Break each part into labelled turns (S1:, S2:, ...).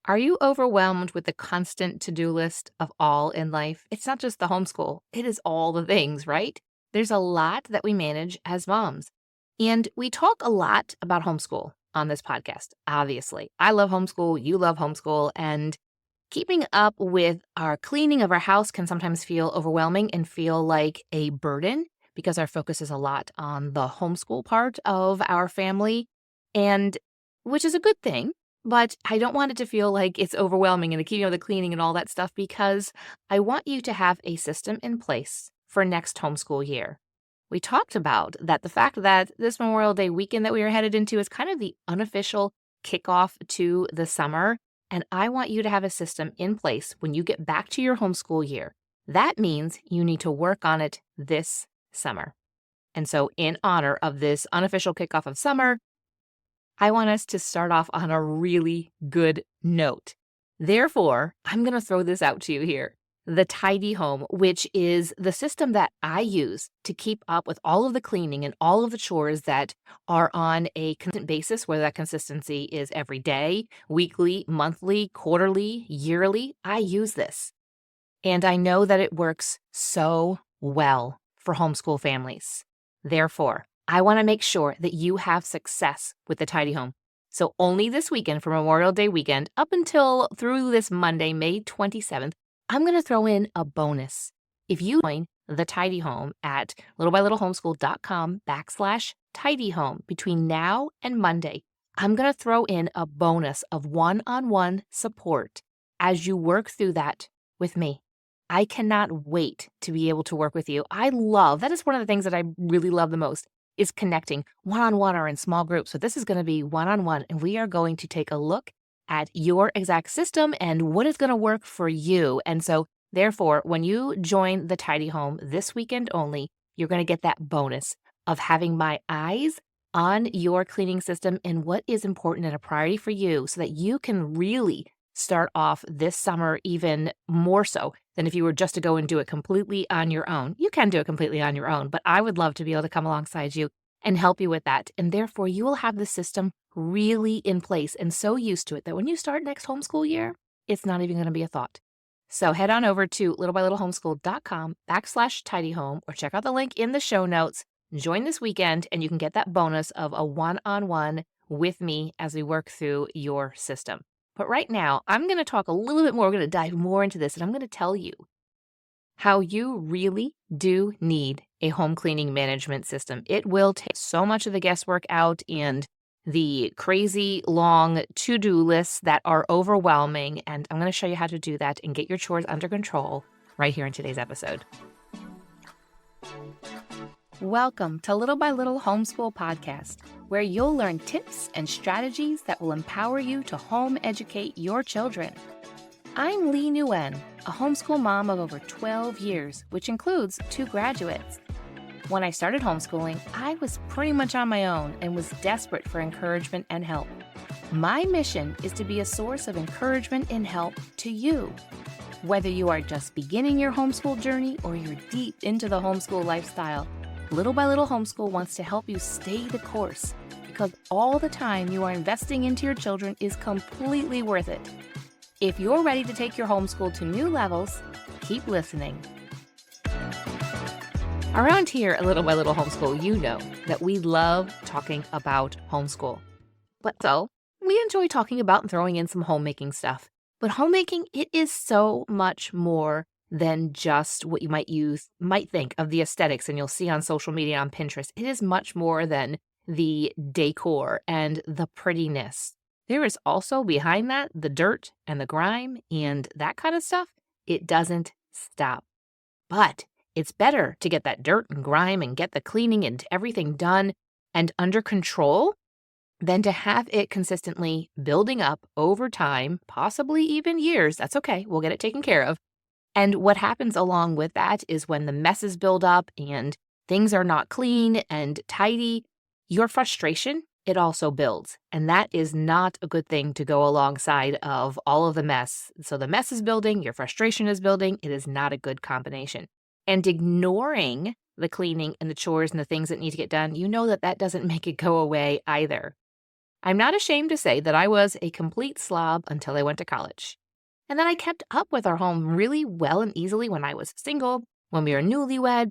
S1: Are you overwhelmed with the constant to-do list of all in life? It's not just the homeschool, it is all the things, right? There's a lot that we manage as moms. And we talk a lot about homeschool on this podcast, obviously. I love homeschool, you love homeschool, and keeping up with our cleaning of our house can sometimes feel overwhelming and feel like a burden because our focus is a lot on the homeschool part of our family, and which is a good thing. But I don't want it to feel like it's overwhelming and to keep the cleaning and all that stuff because I want you to have a system in place for next homeschool year. We talked about that the fact that this Memorial Day weekend that we are headed into is kind of the unofficial kickoff to the summer. And I want you to have a system in place when you get back to your homeschool year. That means you need to work on it this summer. And so, in honor of this unofficial kickoff of summer, I want us to start off on a really good note. Therefore, I'm going to throw this out to you here. The Tidy Home, which is the system that I use to keep up with all of the cleaning and all of the chores that are on a consistent basis, whether that consistency is every day, weekly, monthly, quarterly, yearly. I use this. And I know that it works so well for homeschool families. Therefore, I want to make sure that you have success with the Tidy Home. So only this weekend for Memorial Day weekend, up until through this Monday, May 27th, I'm going to throw in a bonus. If you join the Tidy Home at littlebylittlehomeschool.com/tidyhome between now and Monday, I'm going to throw in a bonus of one-on-one support as you work through that with me. I cannot wait to be able to work with you. That is one of the things that I really love the most is connecting one-on-one or in small groups. So this is going to be one-on-one, and we are going to take a look at your exact system and what is going to work for you. And so therefore, when you join the Tidy Home this weekend only, you're going to get that bonus of having my eyes on your cleaning system and what is important and a priority for you so that you can really start off this summer even more so than if you were just to go and do it completely on your own. You can do it completely on your own, but I would love to be able to come alongside you and help you with that. And therefore, you will have the system really in place and so used to it that when you start next homeschool year, it's not even going to be a thought. So head on over to littlebylittlehomeschool.com/tidyhome or check out the link in the show notes. Join this weekend and you can get that bonus of a one-on-one with me as we work through your system. But right now, I'm going to talk a little bit more. We're going to dive more into this, and I'm going to tell you how you really do need a home cleaning management system. It will take so much of the guesswork out and the crazy long to-do lists that are overwhelming, and I'm going to show you how to do that and get your chores under control right here in today's episode. Welcome to Little by Little Homeschool Podcast, where you'll learn tips and strategies that will empower you to home educate your children. I'm Leigh Nguyen, a homeschool mom of over 12 years, which includes 2 graduates. When I started homeschooling, I was pretty much on my own and was desperate for encouragement and help. My mission is to be a source of encouragement and help to you. Whether you are just beginning your homeschool journey or you're deep into the homeschool lifestyle, Little by Little Homeschool wants to help you stay the course because all the time you are investing into your children is completely worth it. If you're ready to take your homeschool to new levels, keep listening. Around here at Little by Little Homeschool, you know that we love talking about homeschool. But so, we enjoy talking about and throwing in some homemaking stuff. But homemaking, it is so much more than just what you might think of the aesthetics and you'll see on social media on Pinterest. It is much more than the decor and the prettiness. There is also behind that the dirt and the grime and that kind of stuff. It doesn't stop. But it's better to get that dirt and grime and get the cleaning and everything done and under control than to have it consistently building up over time, possibly even years. That's okay. We'll get it taken care of. And what happens along with that is when the messes build up and things are not clean and tidy, your frustration, it also builds. And that is not a good thing to go alongside of all of the mess. So the mess is building, your frustration is building. It is not a good combination. And ignoring the cleaning and the chores and the things that need to get done, you know that doesn't make it go away either. I'm not ashamed to say that I was a complete slob until I went to college. And then I kept up with our home really well and easily when I was single, when we were newlywed,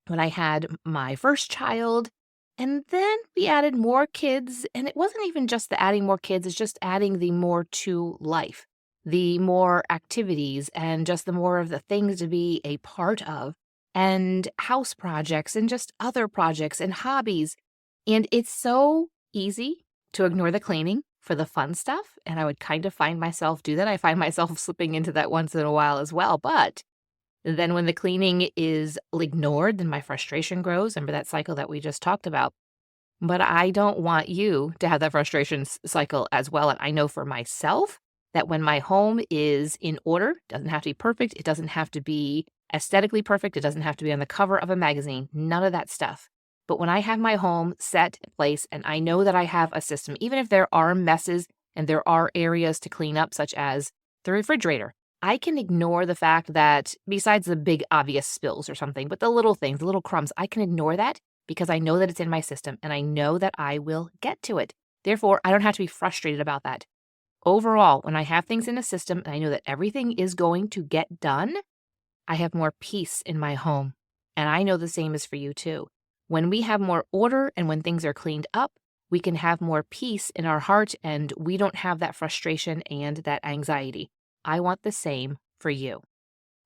S1: when I had my first child. And then we added more kids. And it wasn't even just the adding more kids, it's just adding the more to life, the more activities, and just the more of the things to be a part of, and house projects, and just other projects and hobbies. And it's so easy to ignore the cleaning for the fun stuff. And I would kind of find myself do that. I find myself slipping into that once in a while as well. But then when the cleaning is ignored, then my frustration grows. Remember that cycle that we just talked about. But I don't want you to have that frustration cycle as well. And I know for myself that when my home is in order, doesn't have to be perfect. It doesn't have to be aesthetically perfect. It doesn't have to be on the cover of a magazine. None of that stuff. But when I have my home set in place and I know that I have a system, even if there are messes and there are areas to clean up, such as the refrigerator, I can ignore the fact that besides the big obvious spills or something, but the little things, the little crumbs, I can ignore that because I know that it's in my system and I know that I will get to it. Therefore, I don't have to be frustrated about that. Overall, when I have things in a system and I know that everything is going to get done, I have more peace in my home. And I know the same is for you too. When we have more order and when things are cleaned up, we can have more peace in our heart and we don't have that frustration and that anxiety. I want the same for you.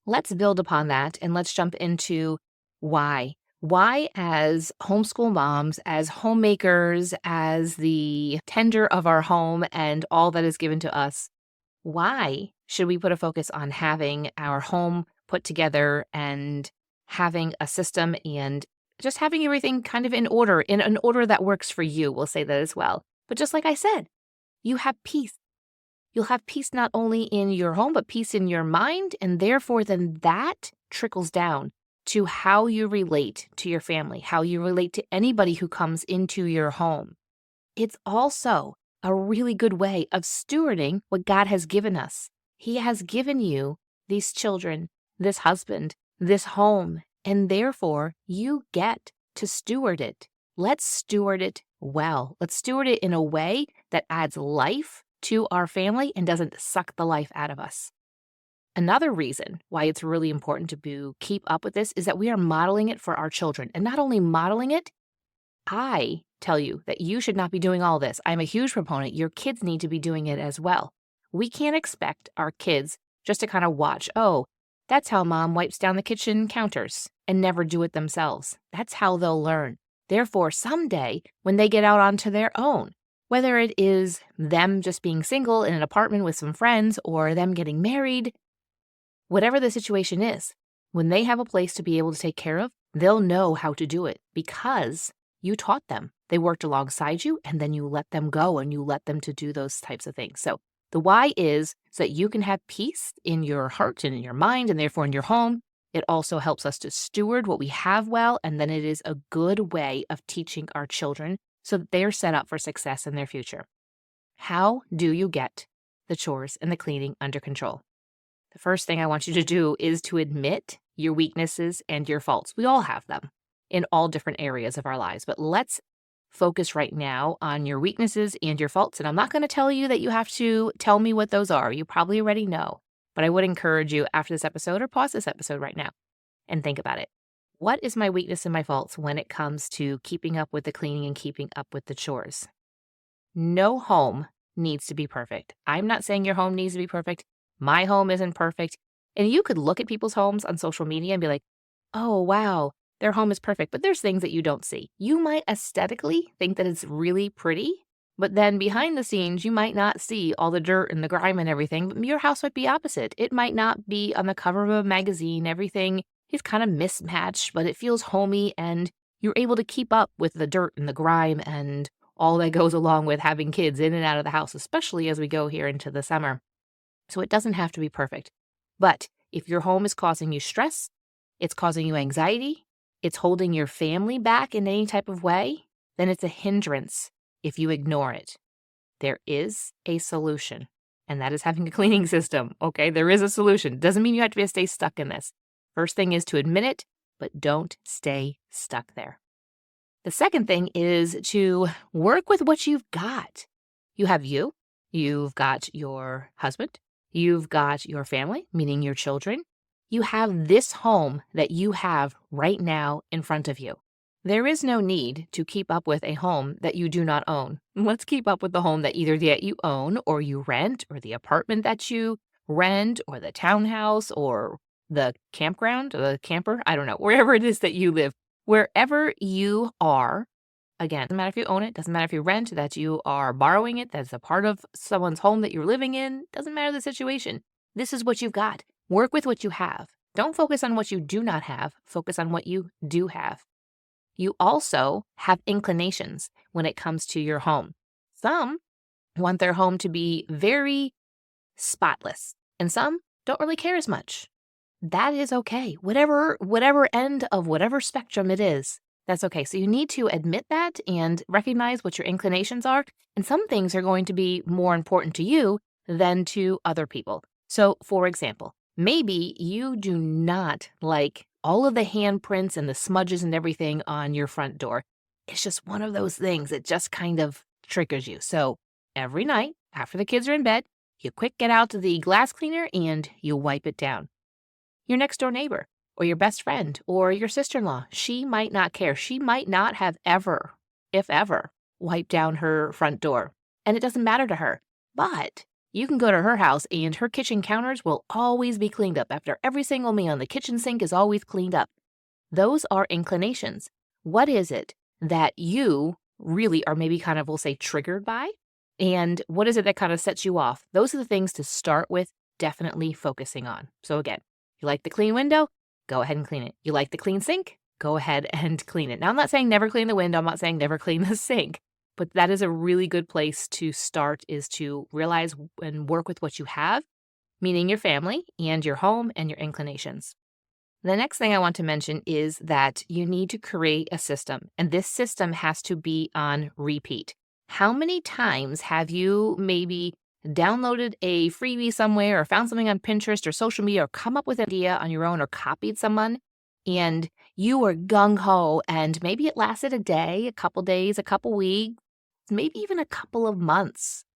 S1: Let's build upon that and let's jump into why. Why, as homeschool moms, as homemakers, as the tender of our home and all that is given to us, why should we put a focus on having our home put together and having a system and just having everything kind of in an order that works for you? We'll say that as well. But just like I said, you have peace. You'll have peace not only in your home, but peace in your mind. And therefore, then that trickles down to how you relate to your family, how you relate to anybody who comes into your home. It's also a really good way of stewarding what God has given us. He has given you these children, this husband, this home, and therefore you get to steward it. Let's steward it well. Let's steward it in a way that adds life to our family and doesn't suck the life out of us. Another reason why it's really important to keep up with this is that we are modeling it for our children. And not only modeling it, I tell you that you should not be doing all this. I'm a huge proponent. Your kids need to be doing it as well. We can't expect our kids just to kind of watch, oh, that's how mom wipes down the kitchen counters and never do it themselves. That's how they'll learn. Therefore, someday when they get out onto their own, whether it is them just being single in an apartment with some friends or them getting married, whatever the situation is, when they have a place to be able to take care of, they'll know how to do it because you taught them. They worked alongside you and then you let them go and you let them to do those types of things. So the why is so that you can have peace in your heart and in your mind and therefore in your home. It also helps us to steward what we have well, and then it is a good way of teaching our children so that they are set up for success in their future. How do you get the chores and the cleaning under control? The first thing I want you to do is to admit your weaknesses and your faults. We all have them in all different areas of our lives, but let's focus right now on your weaknesses and your faults. And I'm not going to tell you that you have to tell me what those are. You probably already know, but I would encourage you after this episode or pause this episode right now and think about it. What is my weakness and my faults when it comes to keeping up with the cleaning and keeping up with the chores? No home needs to be perfect. I'm not saying your home needs to be perfect. My home isn't perfect. And you could look at people's homes on social media and be like, oh, wow, their home is perfect. But there's things that you don't see. You might aesthetically think that it's really pretty, but then behind the scenes, you might not see all the dirt and the grime and everything. But your house might be opposite. It might not be on the cover of a magazine. Everything is kind of mismatched, but it feels homey and you're able to keep up with the dirt and the grime and all that goes along with having kids in and out of the house, especially as we go here into the summer. So it doesn't have to be perfect. But if your home is causing you stress, it's causing you anxiety, it's holding your family back in any type of way, then it's a hindrance if you ignore it. There is a solution, and that is having a cleaning system, okay? There is a solution. Doesn't mean you have to stay stuck in this. First thing is to admit it, but don't stay stuck there. The second thing is to work with what you've got. You have you, you've got your husband, you've got your family, meaning your children. You have this home that you have right now in front of you. There is no need to keep up with a home that you do not own. Let's keep up with the home that either that you own or you rent, or the apartment that you rent, or the townhouse, or the campground, or the camper. I don't know, wherever it is that you live. Wherever you are, again, doesn't matter if you own it, doesn't matter if you rent, that you are borrowing it, that's a part of someone's home that you're living in, doesn't matter the situation. This is what you've got. Work with what you have. Don't focus on what you do not have. Focus on what you do have. You also have inclinations when it comes to your home. Some want their home to be very spotless, and some don't really care as much. That is okay. Whatever end of whatever spectrum it is, that's okay. So you need to admit that and recognize what your inclinations are. And some things are going to be more important to you than to other people. So, for example, maybe you do not like all of the handprints and the smudges and everything on your front door. It's just one of those things that just kind of triggers you. So every night after the kids are in bed, you quick get out the glass cleaner and you wipe it down. Your next door neighbor or your best friend or your sister-in-law, she might not care. She might not have ever, if ever, wiped down her front door. And it doesn't matter to her. But you can go to her house and her kitchen counters will always be cleaned up. After every single meal, the kitchen sink is always cleaned up. Those are inclinations. What is it that you really are maybe kind of, we'll say, triggered by? And what is it that kind of sets you off? Those are the things to start with definitely focusing on. So again, you like the clean window? Go ahead and clean it. You like the clean sink? Go ahead and clean it. Now, I'm not saying never clean the window. I'm not saying never clean the sink. But that is a really good place to start, is to realize and work with what you have, meaning your family and your home and your inclinations. The next thing I want to mention is that you need to create a system, and this system has to be on repeat. How many times have you maybe downloaded a freebie somewhere or found something on Pinterest or social media or come up with an idea on your own or copied someone and you were gung-ho and maybe it lasted a day, a couple days, a couple weeks, maybe even a couple of months,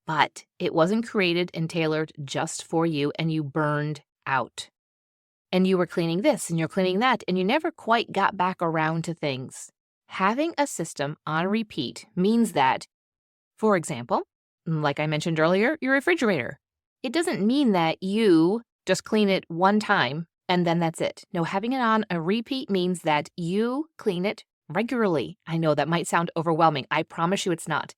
S1: but it wasn't created and tailored just for you and you burned out. And you were cleaning this and you're cleaning that and you never quite got back around to things. Having a system on repeat means that, for example, like I mentioned earlier, your refrigerator. It doesn't mean that you just clean it one time and then that's it. No, having it on a repeat means that you clean it regularly. I know that might sound overwhelming. I promise you it's not.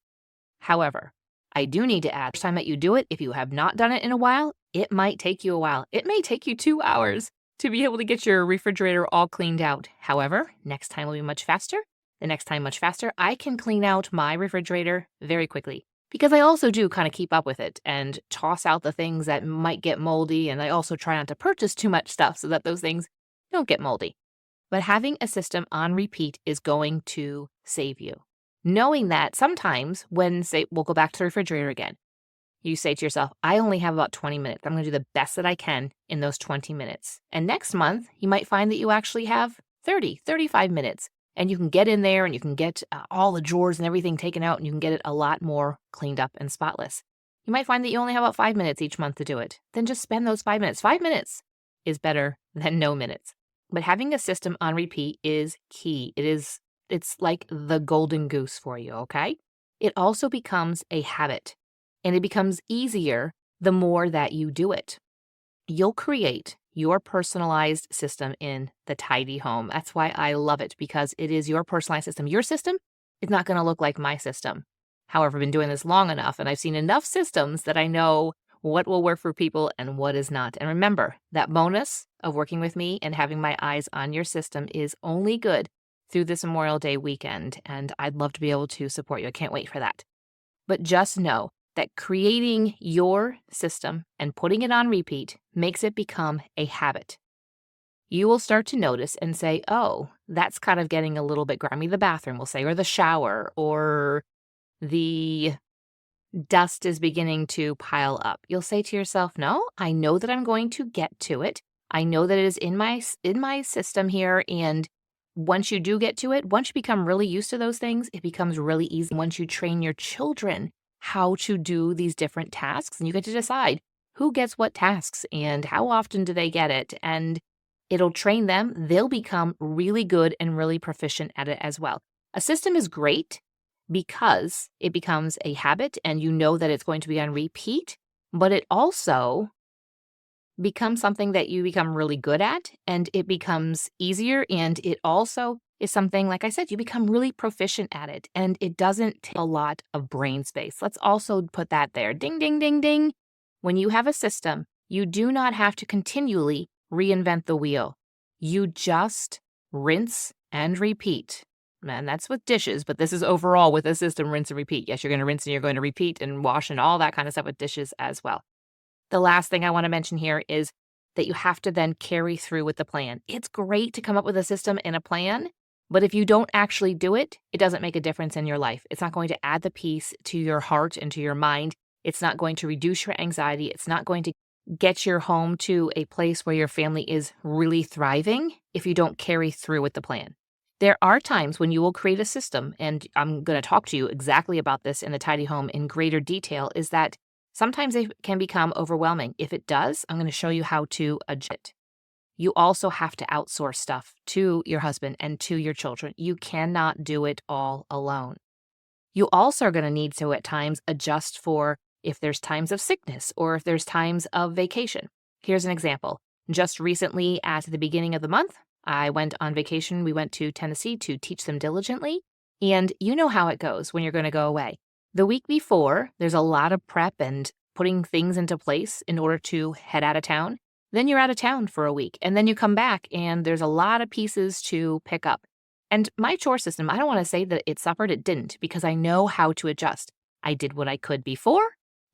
S1: However, I do need to add, the time that you do it, if you have not done it in a while, it might take you a while. It may take you 2 hours to be able to get your refrigerator all cleaned out. However, next time will be much faster. The next time much faster, I can clean out my refrigerator very quickly because I also do kind of keep up with it and toss out the things that might get moldy. And I also try not to purchase too much stuff so that those things don't get moldy. But having a system on repeat is going to save you. Knowing that sometimes when, say, we'll go back to the refrigerator again, you say to yourself, I only have about 20 minutes. I'm going to do the best that I can in those 20 minutes. And next month, you might find that you actually have 30, 35 minutes. And you can get in there and you can get all the drawers and everything taken out and you can get it a lot more cleaned up and spotless. You might find that you only have about 5 minutes each month to do it. Then just spend those 5 minutes. 5 minutes is better than no minutes. But having a system on repeat is key. It's like the golden goose for you, okay? It also becomes a habit, and it becomes easier the more that you do it. You'll create your personalized system in the tidy home. That's why I love it, because it is your personalized system. Your system is not going to look like my system. However, I've been doing this long enough, and I've seen enough systems that I know what will work for people and what is not. And remember, that bonus of working with me and having my eyes on your system is only good through this Memorial Day weekend, and I'd love to be able to support you. I can't wait for that. But just know that creating your system and putting it on repeat makes it become a habit. You will start to notice and say, oh, that's kind of getting a little bit grimy. The bathroom, we'll say, or the shower, or the dust is beginning to pile up. You'll say to yourself, no, I know that I'm going to get to it. I know that it is in my system here, and once you do get to it, once you become really used to those things, it becomes really easy. Once you train your children how to do these different tasks, and you get to decide who gets what tasks and how often do they get it. And it'll train them. They'll become really good and really proficient at it as well. A system is great because it becomes a habit and you know that it's going to be on repeat, but it also becomes something that you become really good at and it becomes easier. And it also is something, like I said, you become really proficient at it and it doesn't take a lot of brain space. Let's also put that there. Ding, ding, ding, ding. When you have a system, you do not have to continually reinvent the wheel. You just rinse and repeat. And that's with dishes, but this is overall with a system, rinse and repeat. Yes, you're going to rinse and you're going to repeat and wash and all that kind of stuff with dishes as well. The last thing I want to mention here is that you have to then carry through with the plan. It's great to come up with a system and a plan, but if you don't actually do it, it doesn't make a difference in your life. It's not going to add the peace to your heart and to your mind. It's not going to reduce your anxiety. It's not going to get your home to a place where your family is really thriving if you don't carry through with the plan. There are times when you will create a system, and I'm going to talk to you exactly about this in the Tidy Home in greater detail, is that sometimes it can become overwhelming. If it does, I'm going to show you how to adjust it. You also have to outsource stuff to your husband and to your children. You cannot do it all alone. You also are going to need to at times adjust for if there's times of sickness or if there's times of vacation. Here's an example. Just recently at the beginning of the month, I went on vacation. We went to Tennessee to teach them diligently. And you know how it goes when you're going to go away. The week before, there's a lot of prep and putting things into place in order to head out of town. Then you're out of town for a week and then you come back and there's a lot of pieces to pick up. And my chore system, I don't want to say that it suffered, it didn't, because I know how to adjust. I did what I could before,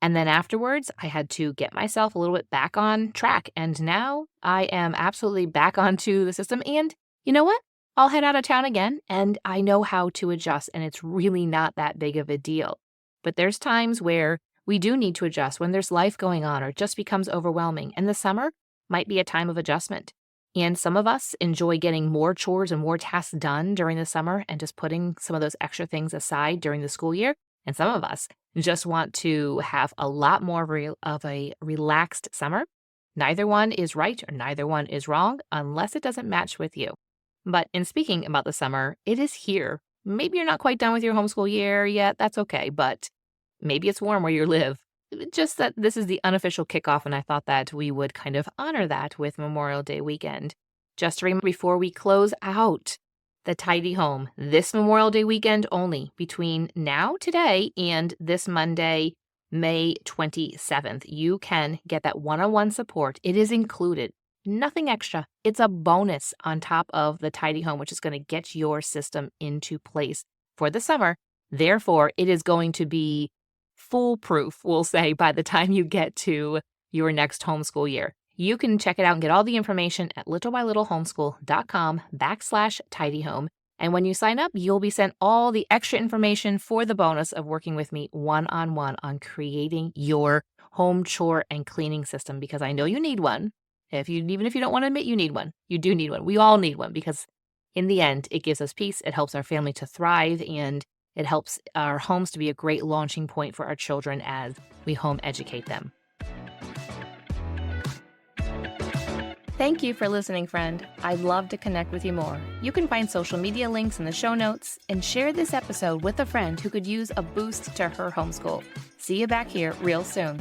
S1: and then afterwards I had to get myself a little bit back on track. And now I am absolutely back onto the system. And you know what? I'll head out of town again and I know how to adjust, and it's really not that big of a deal. But there's times where we do need to adjust when there's life going on or it just becomes overwhelming. And the summer might be a time of adjustment. And some of us enjoy getting more chores and more tasks done during the summer and just putting some of those extra things aside during the school year. And some of us just want to have a lot more of a relaxed summer. Neither one is right or neither one is wrong unless it doesn't match with you. But in speaking about the summer, it is here. Maybe you're not quite done with your homeschool year yet. That's okay. But maybe it's warm where you live. Just that this is the unofficial kickoff, and I thought that we would kind of honor that with Memorial Day weekend. Just to remember before we close out the Tidy Home, this Memorial Day weekend only, between now, today, and this Monday, May 27th, you can get that one-on-one support. It is included. Nothing extra. It's a bonus on top of the Tidy Home, which is going to get your system into place for the summer. Therefore, it is going to be foolproof, we'll say, by the time you get to your next homeschool year. You can check it out and get all the information at littlebylittlehomeschool.com/tidyhome. And when you sign up, you'll be sent all the extra information for the bonus of working with me one-on-one on creating your home chore and cleaning system, because I know you need one. Even if you don't want to admit you need one, you do need one. We all need one, because in the end, it gives us peace. It helps our family to thrive, and it helps our homes to be a great launching point for our children as we home educate them. Thank you for listening, friend. I'd love to connect with you more. You can find social media links in the show notes and share this episode with a friend who could use a boost to her homeschool. See you back here real soon.